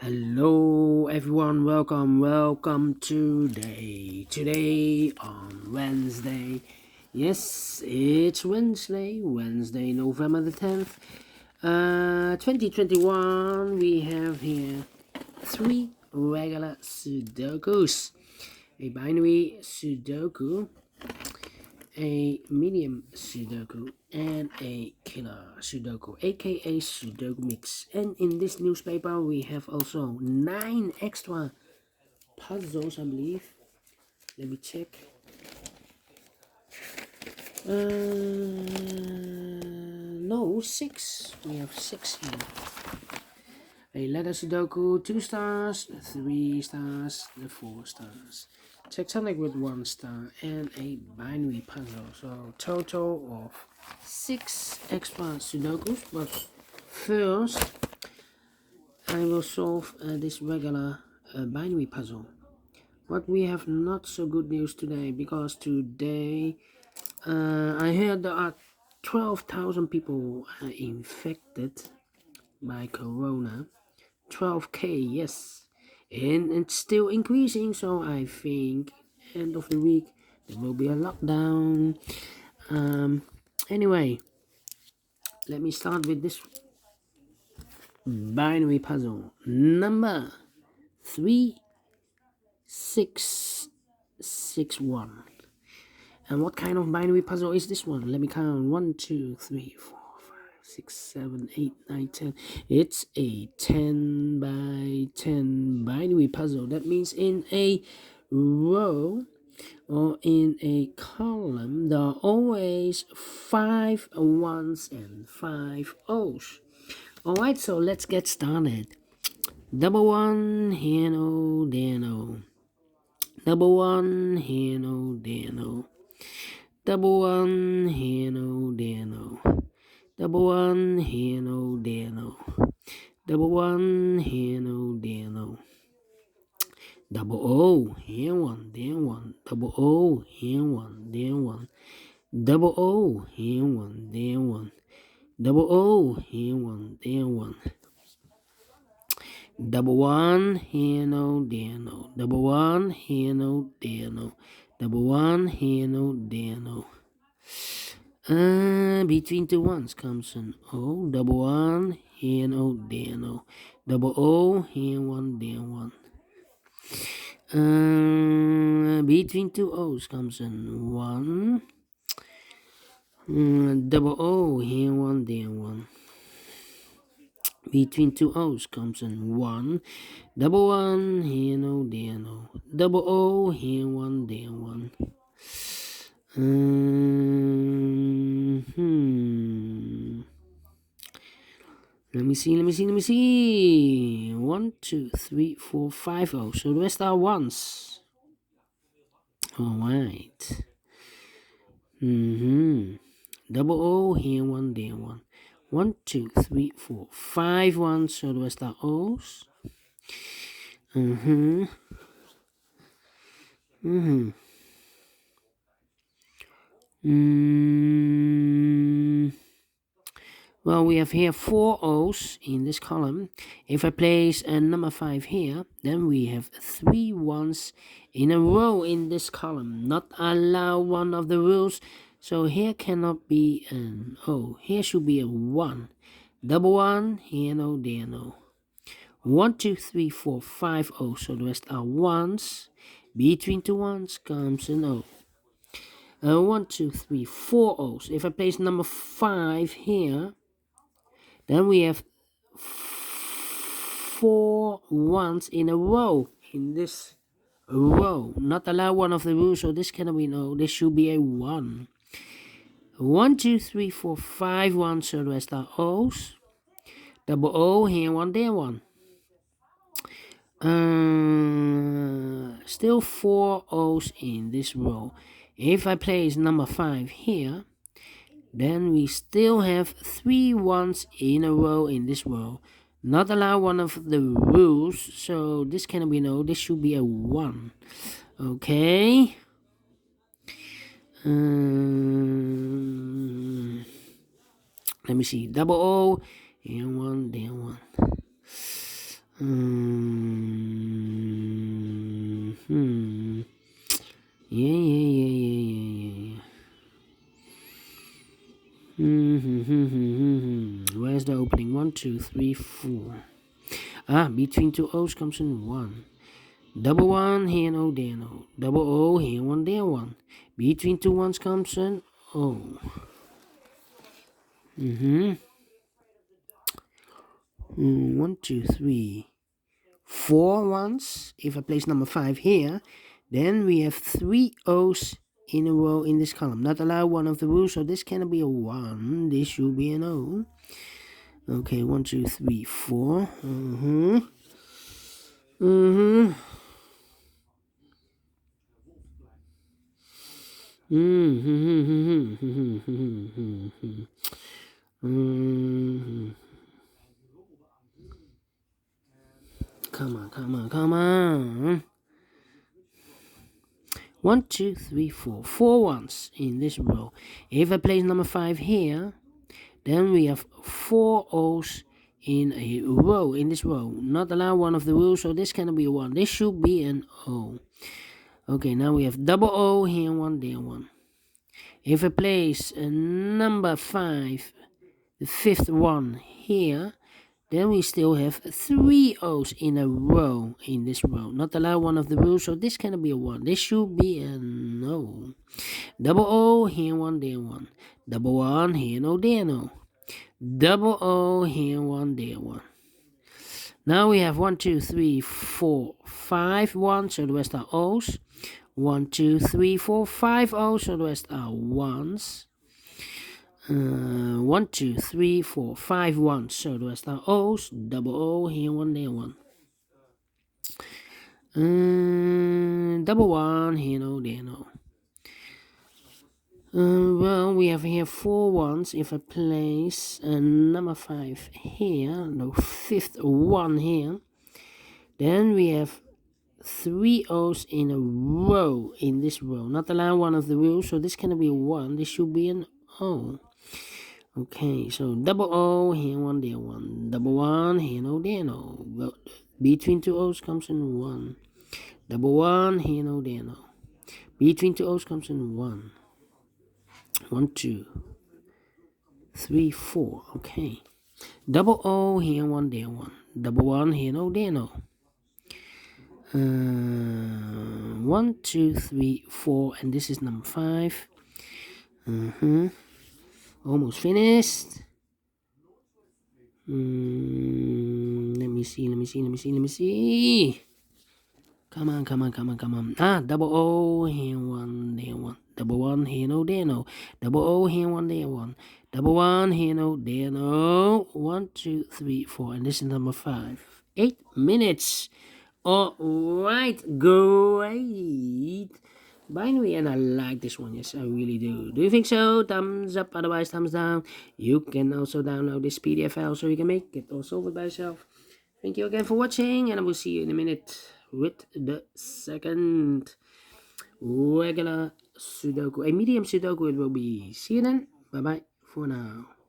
Hello everyone, welcome today on Wednesday. Yes, it's Wednesday, November the 10th, 2021. We have here three regular Sudokus, a binary Sudoku, a medium Sudoku, and a killer Sudoku, aka Sudoku Mix. And in this newspaper, we have also 9 extra puzzles, I believe. Let me check. No, 6. We have 6 here. A letter Sudoku, 2 stars, 3 stars, 4 stars. Tectonic with 1 star, and a binary puzzle. So total of 6 extra Sudokus. But first, I will solve this regular binary puzzle. But we have not so good news today, because today I heard there are 12,000 people infected by corona. 12k, yes, and it's still increasing, so I think end of the week there will be a lockdown. Anyway, let me start with this binary puzzle. Number 3661. And what kind of binary puzzle is this one? Let me count. 1, 2, 3, 4, 5, 6, 7, 8, 9, 10. It's a 10 by 10 binary puzzle. That means in a row or in a column, there are always 5 ones and 5 O's. Alright, so let's get started. Double one, here no, there no. Double one, here no, there no. Double one, here no, there no. Double one, here no, there no. Double one, here no, there no. Double O, here one, there one. Double O, here one, there one. Double O, here one, there one. Double O, here one, there one. Double one, here no, there no. Double one, here no, there no. Double one, here no, there no. Between two ones comes an O. Double one, here no, there no. Double O, here one, there one. Between two O's comes an 1. Double O, here one, there one. Between two O's comes an 1. Double one, here no, there no. Double O, here one, there one. Let me see. 1, 2, 3, 4, 5 O's. So the rest are ones. Alright. Double O, here one, there one. 1, 2, 3, 4, 5 ones. So the rest are O's. Well, we have here 4 O's in this column. If I place a number 5 here, then we have 3 ones in a row in this column. Not allow one of the rules. So here cannot be an O. Here should be a 1. Double one, here no, there no. 1, 2, 3, 4, 5 O's. So the rest are ones. Between two ones comes an O. 1, 2, 3, 4 O's. If I place number 5 here, then we have 4 ones in a row in this row. Not allow one of the rules, so this cannot be no. This should be a 1. 1, 2, 3, 4, 5 ones, so the rest are O's. Double O, here one, there one. Still 4 O's in this row. If I place number 5 here, then we still have 3 ones in a row in this row. Not allow one of the rules, so this cannot be no. This should be a 1. Okay. Let me see. Double O, here one, there one. Yeah. Where's the opening? 1, 2, 3, 4. Between two O's comes in 1. Double 1, here no, there no. Double O, here 1, there 1. Between two ones comes an O. 1, 2, 3, 4 ones. If I place number 5 here, then we have 3 O's in a row in this column. Not allow one of the rules, so this cannot be a 1. This should be an O. Okay, 1, 2, 3, 4. Come on. 1, 2, 3, 4. 4 ones in this row. If I place number 5 here, then we have 4 O's in a row, in this row. Not allow one of the rules, so this cannot be a 1. This should be an O. Okay, now we have double O here, 1, there 1. If I place a number 5, the 5th one here, then we still have 3 O's in a row in this row. Not allow one of the rules, so this cannot be a 1. This should be a no. Double O, here 1, there 1. Double 1, here no, there no. Double O, here 1, there 1. Now we have 1, 2, 3, 4, 5 1, so the rest are O's. 1, 2, 3, 4, 5 O's, so the rest are 1s. 1, 2, 3, 4, 5 1, so the rest are O's. Double O, here 1, there 1. Double 1, here no, there no. Well, we have here 4 ones. If I place number 5 here, no, 5th one here, then we have 3 O's in a row in this row. Not allow one of the rules, so this cannot be a 1. This should be an O. Okay, so double O, here 1, there 1. Double 1, here no, there no. Well, between two O's comes in 1. Double 1, here no, there no. Between two O's comes in 1. 1, 2, 3, 4. Okay. Double O, here 1, there 1. Double 1, here no, there no. 1, 2, 3, 4, and this is number 5. Almost finished. Let me see. Come on. Double O, here 1, there 1. Double 1, here no, there no. Double O, here 1, there 1. Double 1, here no, there no. 1, 2, 3, 4, and this is number 5. 8 minutes. Alright, great. Binary, and I like this one. Yes, I really do. Do you think so? Thumbs up, otherwise thumbs down. You can also download this PDF file so you can make it or solve it by yourself. Thank you again for watching, and I will see you in a minute with the second regular Sudoku. A medium Sudoku it will be. See you then. Bye bye for now.